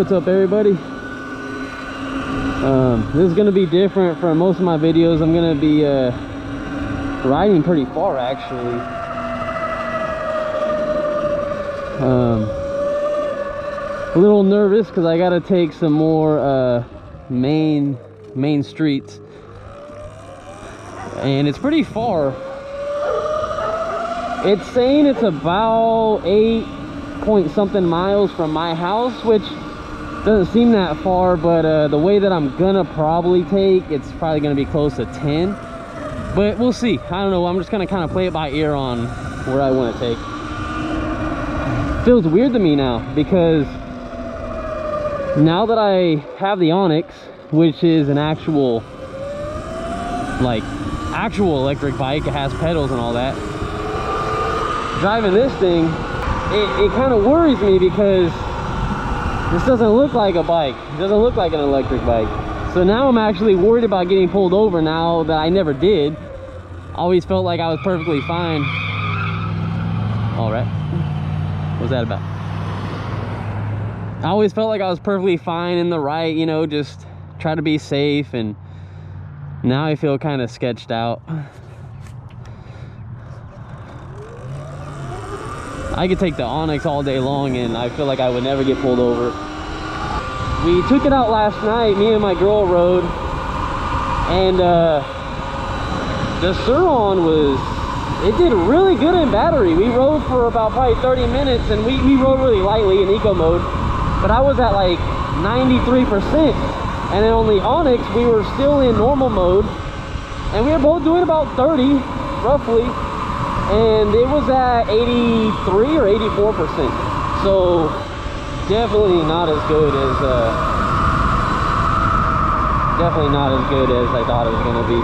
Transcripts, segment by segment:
what's up everybody. This is gonna be different from most of my videos. I'm gonna be riding pretty far actually. A little nervous because I gotta take some more main streets, and it's pretty far. It's saying it's about 8 point something miles from my house, which doesn't seem that far, but the way that I'm gonna probably take, it's probably gonna be close to 10, but we'll see. I don't know. I'm just gonna kind of play it by ear on where I want to take. Feels weird to me now because now that I have the Onyx, which is an actual electric bike, it has pedals and all that, driving this thing, it kind of worries me because this doesn't look like a bike. It doesn't look like an electric bike. So now I'm actually worried about getting pulled over now that I never did. I always felt like I was perfectly fine. All right. What's that about? I always felt like I was perfectly fine in the right, you know, just try to be safe, and now I feel kind of sketched out. I could take the Onyx all day long and I feel like I would never get pulled over. We took it out last night, me and my girl rode, and the Sur-On it did really good in battery. We rode for about probably 30 minutes and we rode really lightly in eco mode, but I was at like 93%. And then on the Onyx, we were still in normal mode and we were both doing about 30 roughly. And it was at 83 or 84%. So definitely not as good as I thought it was gonna be.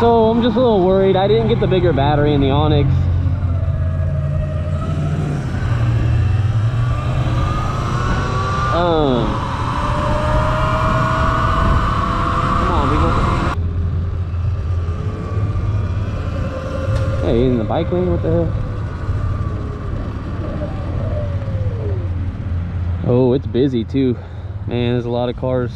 So I'm just a little worried. I didn't get the bigger battery in the Onyx. Come on, people. Hey, in the bike lane, what the hell? Oh, it's busy too. Man, there's a lot of cars.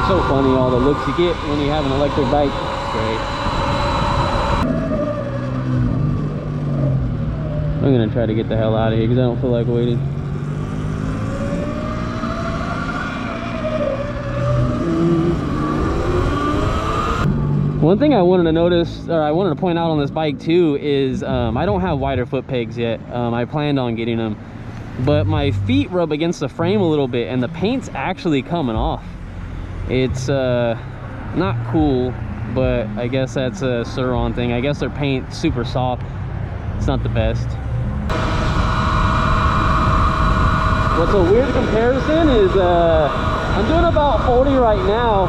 So funny, all the looks you get when you have an electric bike. It's great. I'm gonna try to get the hell out of here because I don't feel like waiting. One thing I wanted to notice, or I wanted to point out on this bike too, is I don't have wider foot pegs yet. I planned on getting them, but my feet rub against the frame a little bit and the paint's actually coming off. It's not cool, but I guess that's a Sur-On thing. I guess their paint's super soft. It's not the best. What's a weird comparison is I'm doing about 40 right now,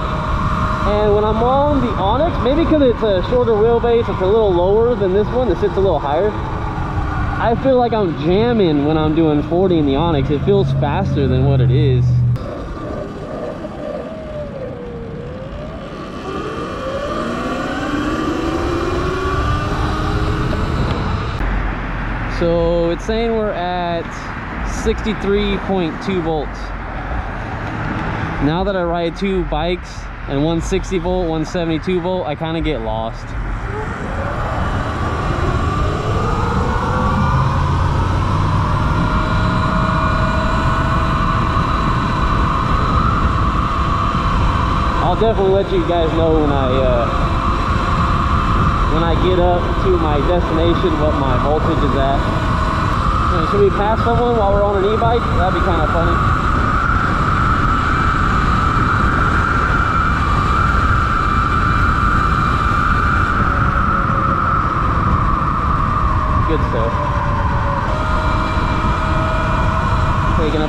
and when I'm on the Onyx, maybe because it's a shorter wheelbase, it's a little lower than this one, it sits a little higher, I feel like I'm jamming when I'm doing 40 in the Onyx. It feels faster than what it is. So it's saying we're at 63.2 volts. Now that I ride two bikes, and one 60 volt, one 72 volt, I kind of get lost. I'll definitely let you guys know when I get up to my destination what my voltage is at. Should we pass someone while we're on an e-bike? That'd be kind of funny.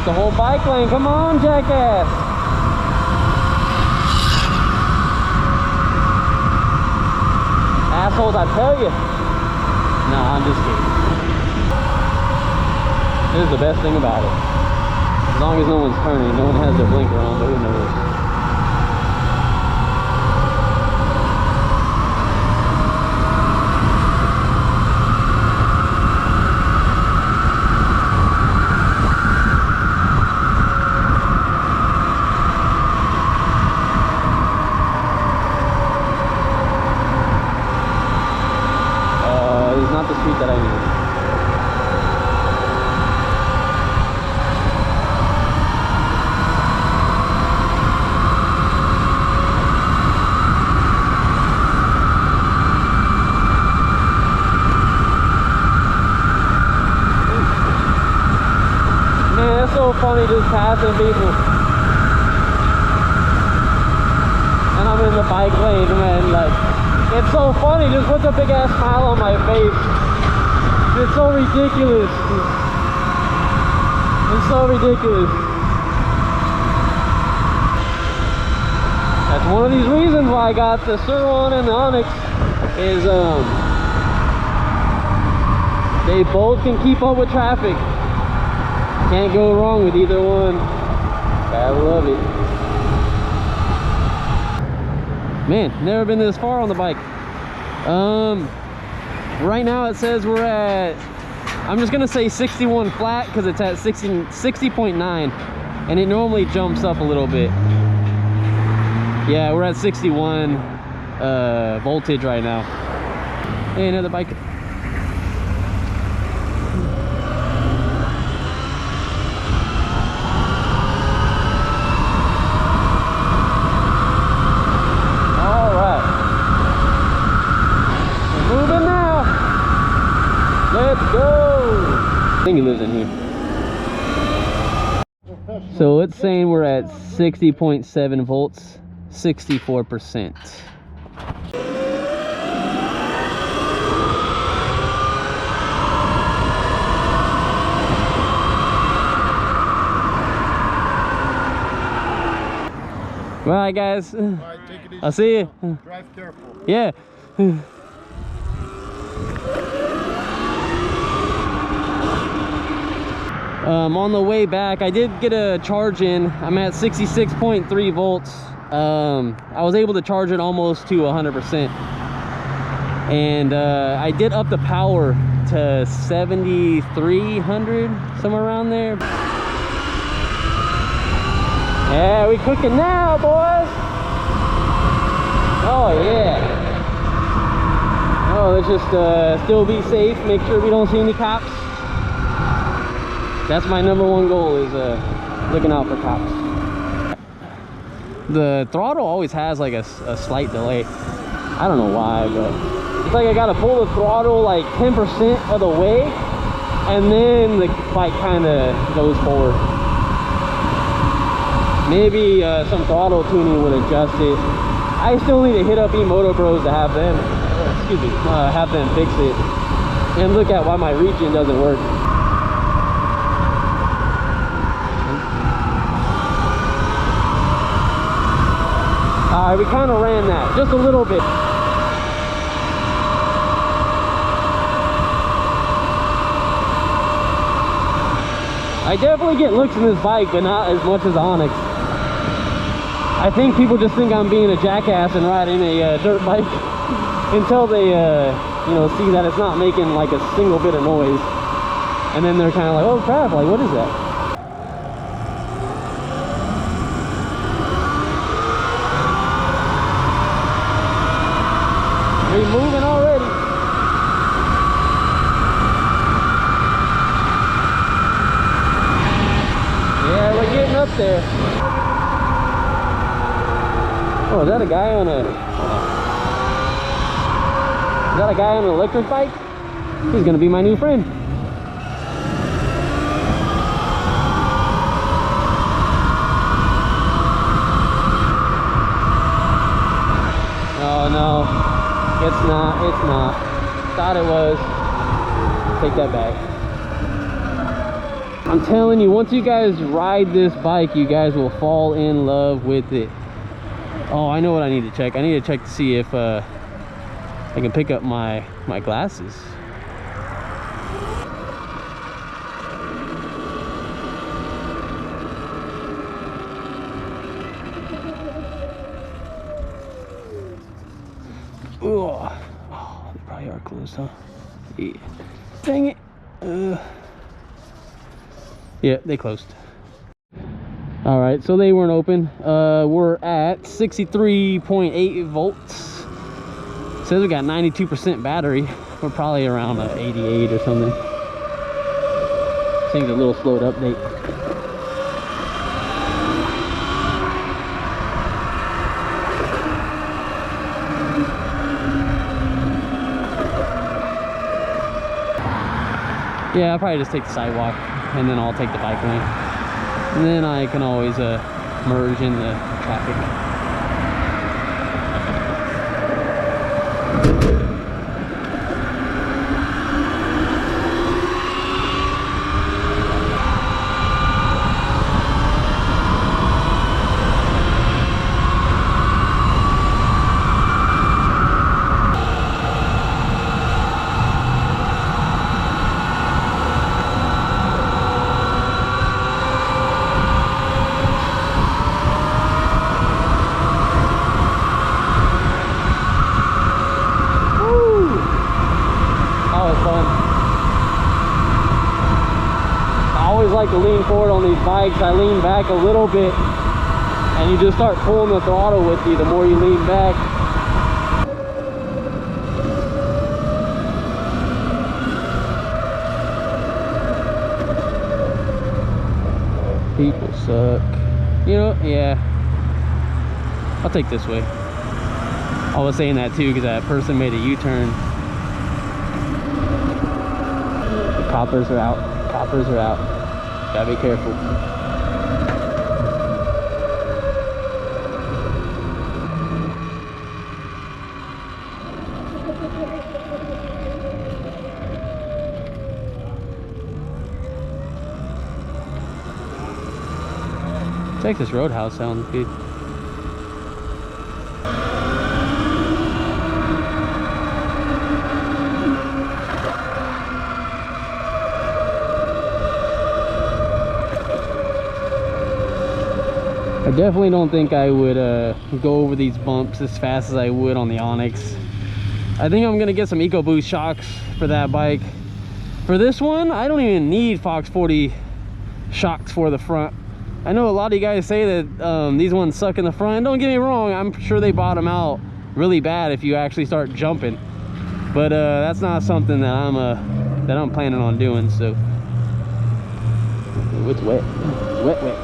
the whole bike lane. Come on, jackass. Assholes, I tell you. Nah, I'm just kidding. This is the best thing about it. As long as no one's turning, no one has their blinker on, but who knows. It's not the street that I need. Man, it's so funny just passing people. And I'm in the bike lane, man, like, it's so funny, just puts a big ass smile on my face. It's so ridiculous. It's so ridiculous. That's one of these reasons why I got the Sur-Ron and the Onyx is they both can keep up with traffic. Can't go wrong with either one. I love it. Man, never been this far on the bike. Right now it says we're at, I'm just gonna say 61 flat because it's at 60.9 and it normally jumps up a little bit. Yeah, we're at 61 voltage right now. Hey, another bike. Let's go! I think he lives in here. So it's saying we're at 60.7 volts, 64%. All right, guys. All right, take it easy. I'll see you. Drive careful. Yeah. On the way back, I did get a charge in. I'm at 66.3 volts. I was able to charge it almost to 100%. And I did up the power to 7,300, somewhere around there. Yeah, we cooking now, boys. Oh, yeah. Oh, let's just still be safe. Make sure we don't see any cops. That's my #1 goal, is looking out for cops. The throttle always has like a slight delay. I don't know why, but it's like I gotta pull the throttle like 10% of the way, and then the bike kind of goes forward. Maybe some throttle tuning would adjust it. I still need to hit up E-Moto Bros to have them, have them fix it, and look at why my regen doesn't work. Alright, we kind of ran that just a little bit. I definitely get looks in this bike, but not as much as Onyx. I think people just think I'm being a jackass and riding a dirt bike until they, you know, see that it's not making like a single bit of noise, and then they're kind of like, "Oh crap! Like, what is that?" Are you moving already? Yeah, we're getting up there. Oh, is that a guy on a... Is that a guy on an electric bike? He's gonna be my new friend. Oh no, it's not. Thought it was. Take that back. I'm telling you, once you guys ride this bike, you guys will fall in love with it. Oh, I know what I need to check. I need to check to see if I can pick up my glasses. Oh, they probably are closed, huh? Yeah. Dang it. Yeah, they closed. All right, so they weren't open. We're at 63.8 volts. It says we got 92% battery. We're probably around 88 or something. Seems a little slow to update. Yeah, I'll probably just take the sidewalk and then I'll take the bike lane. And then I can always merge in the traffic. Like to lean forward on these bikes. I lean back a little bit and you just start pulling the throttle with you the more you lean back. People suck. You know, yeah. I'll take this way. I was saying that too because that person made a U-turn. The coppers are out. Coppers are out. Gotta be careful. Texas Roadhouse sounds good. I definitely don't think I would go over these bumps as fast as I would on the Onyx. I think I'm gonna get some EcoBoost shocks for that bike. For this one, I don't even need Fox 40 shocks for the front. I know a lot of you guys say that these ones suck in the front. Don't get me wrong, I'm sure they bottom out really bad if you actually start jumping. But that's not something that I'm planning on doing. So ooh, it's wet. It's wet, wet.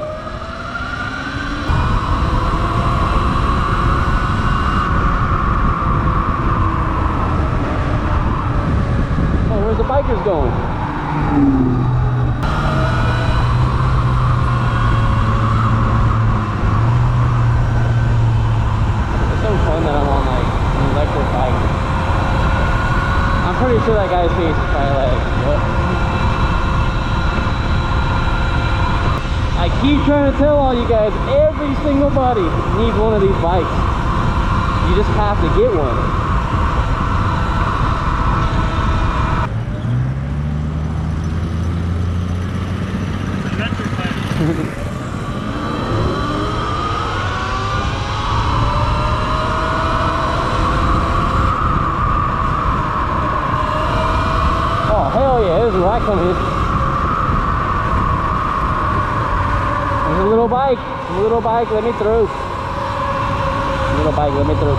Where's the bikers going? It's so fun that I'm on like an electric bike. I'm pretty sure that guy's face is probably like, what? I keep trying to tell all you guys, every single body needs one of these bikes. You just have to get one. Oh hell yeah, this is where I come in. There's a little bike, let me through. Little bike, let me through.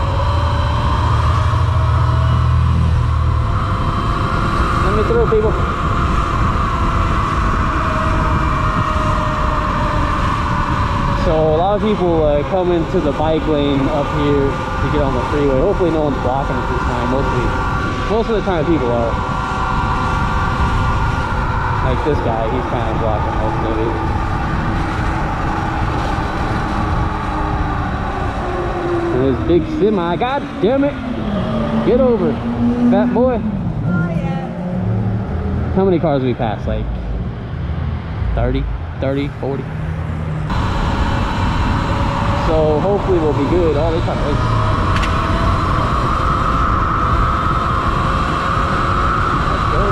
Let me through, people. So a lot of people come into the bike lane up here to get on the freeway. Hopefully no one's blocking it this time. Most of the time people are. Like this guy, he's kind of blocking most of it. And this big semi, god damn it! Get over, fat boy. Oh yeah. How many cars we passed? Like 30, 40. So hopefully we'll be good. Oh, they trying to race. Let's go.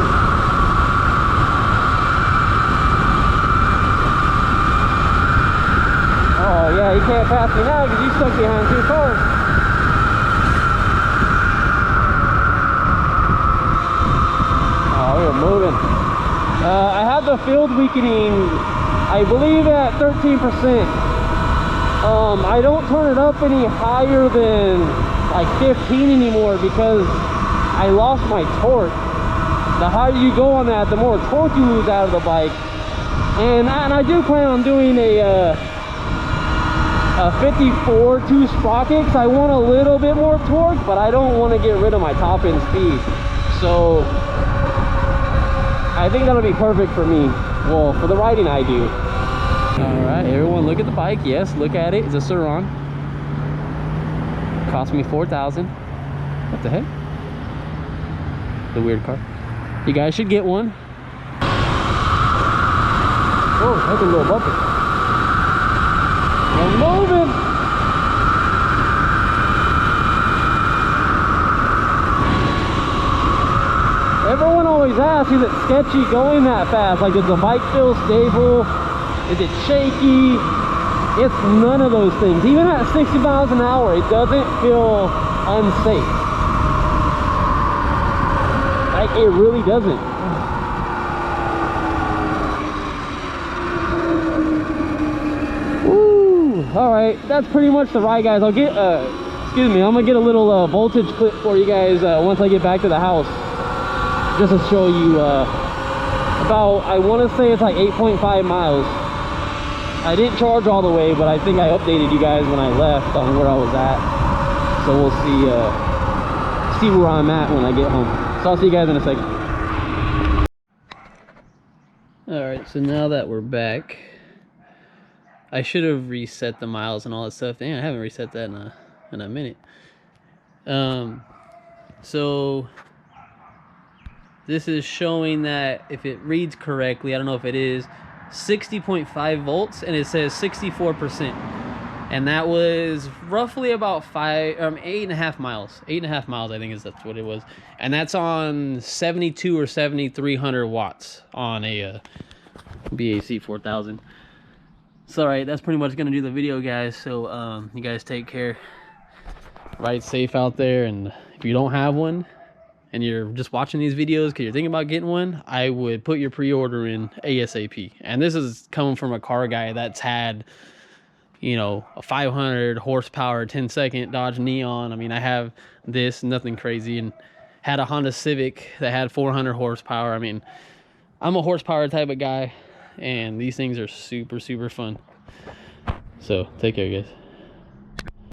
Oh yeah, you can't pass me now because you stuck behind 2 cars. Oh, we're moving. I have the field weakening, I believe, at 13%. I don't turn it up any higher than like 15 anymore because I lost my torque. The higher you go on that, the more torque you lose out of the bike. And I do plan on doing a 54 2 sprocket because I want a little bit more torque, but I don't want to get rid of my top end speed. So I think that'll be perfect for me. Well, for the riding I do. All right, everyone, look at the bike. Yes, look at it. It's a Surron. Cost me $4,000. What the heck? The weird car. You guys should get one. Oh, that's a little bumpy. I'm moving. Everyone always asks, is it sketchy going that fast? Like, does the bike feel stable? Is it shaky? It's none of those things. Even at 60 miles an hour, it doesn't feel unsafe. Like, it really doesn't. Woo! All right, that's pretty much the ride, guys. I'll get, excuse me, I'm gonna get a little voltage clip for you guys once I get back to the house, just to show you about, I want to say it's like 8.5 miles. I didn't charge all the way, but I think I updated you guys when I left on where I was at. So we'll see where I'm at when I get home. So I'll see you guys in a second. All right, so now that we're back, I should have reset the miles and all that stuff. Damn, I haven't reset that in a minute. So this is showing that if it reads correctly, I don't know if it is, 60.5 volts, and it says 64%, and that was roughly about 8.5 miles. 8.5 miles, I think that's what it was, and that's on 72 or 7300 watts on a BAC 4000. So all right, that's pretty much gonna do the video, guys. So you guys take care, ride safe out there, and if you don't have one and you're just watching these videos because you're thinking about getting one, I would put your pre-order in ASAP. And this is coming from a car guy that's had, you know, a 500 horsepower 10-second Dodge Neon. I mean, I have this, nothing crazy, and had a Honda Civic that had 400 horsepower. I mean, I'm a horsepower type of guy, and these things are super, super fun. So take care, guys.